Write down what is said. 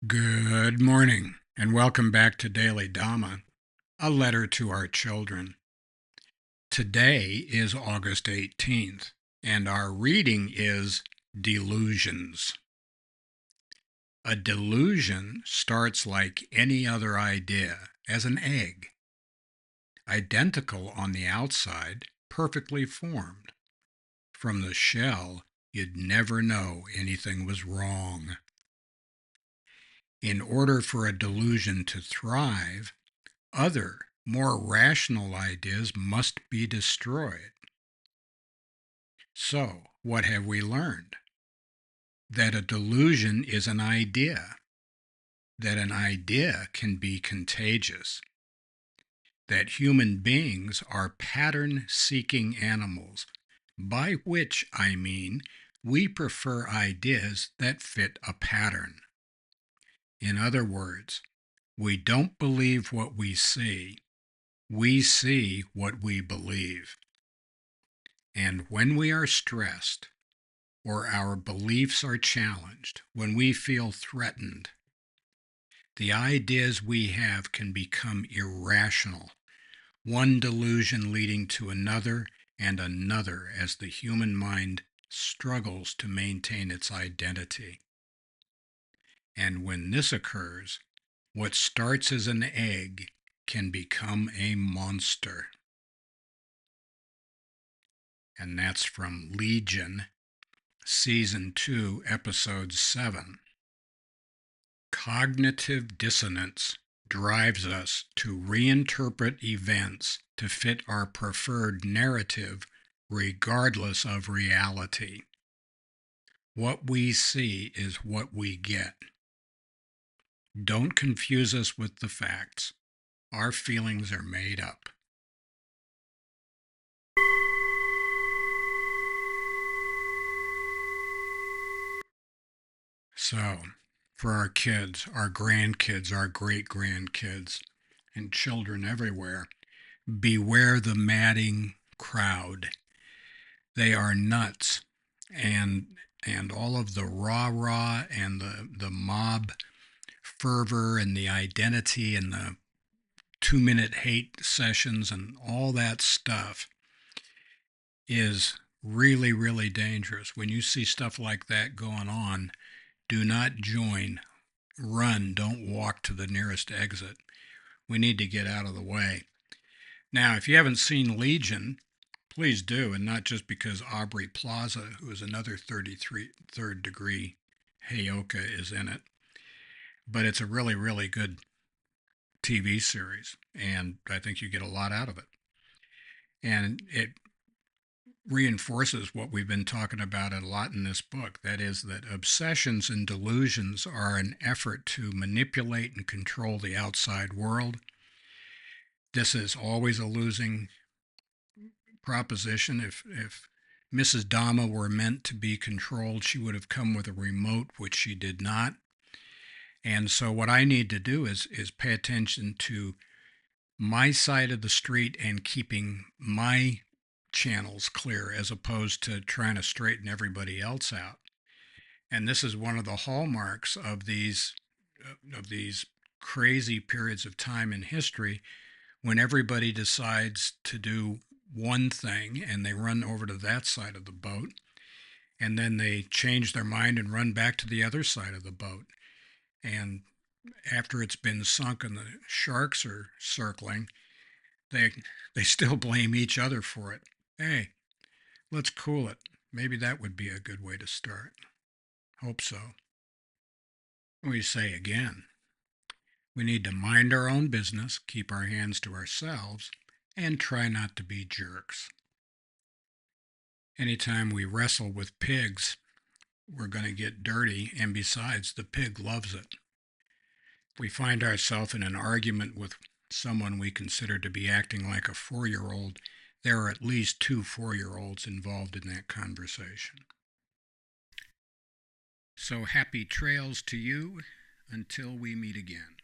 Good morning, and welcome back to Daily Dhamma, a letter to our children. Today is August 18th, and our reading is Delusions. A delusion starts like any other idea, as an egg, identical on the outside, perfectly formed. From the shell, you'd never know anything was wrong. In order for a delusion to thrive, other, more rational ideas must be destroyed. So, what have we learned? That a delusion is an idea, that an idea can be contagious, that human beings are pattern-seeking animals, by which I mean we prefer ideas that fit a pattern. In other words, we don't believe what we see what we believe. And when we are stressed, or our beliefs are challenged, when we feel threatened, the ideas we have can become irrational, one delusion leading to another and another as the human mind struggles to maintain its identity. And when this occurs, what starts as an egg can become a monster. And that's from Legion, Season 2, Episode 7. Cognitive dissonance drives us to reinterpret events to fit our preferred narrative regardless of reality. What we see is what we get. Don't confuse us with the facts. Our feelings are made up. So, for our kids, our grandkids, our great-grandkids, and children everywhere, beware the madding crowd. They are nuts, and all of the rah-rah and the mob fervor and the identity and the 2-minute hate sessions and all that stuff is really, really dangerous. When you see stuff like that going on, do not join. Run, don't walk to the nearest exit. We need to get out of the way. Now, if you haven't seen Legion, please do, and not just because Aubrey Plaza, who is another third degree Heyoka, is in it, but it's a really, really good TV series, and I think you get a lot out of it. And it reinforces what we've been talking about a lot in this book. That is, that obsessions and delusions are an effort to manipulate and control the outside world. This is always a losing proposition. If Mrs. Dhamma were meant to be controlled, she would have come with a remote, which she did not. And so what I need to do is pay attention to my side of the street and keeping my channels clear as opposed to trying to straighten everybody else out. And this is one of the hallmarks of these crazy periods of time in history when everybody decides to do one thing and they run over to that side of the boat, and then they change their mind and run back to the other side of the boat. And after it's been sunk and the sharks are circling, they still blame each other for it. Hey, let's cool it. Maybe that would be a good way to start. Hope so. We say again, we need to mind our own business, keep our hands to ourselves, and try not to be jerks. Anytime we wrestle with pigs, we're going to get dirty, and besides, the pig loves it. If we find ourselves in an argument with someone we consider to be acting like a 4-year-old, there are at least 2 4-year-olds involved in that conversation. So happy trails to you until we meet again.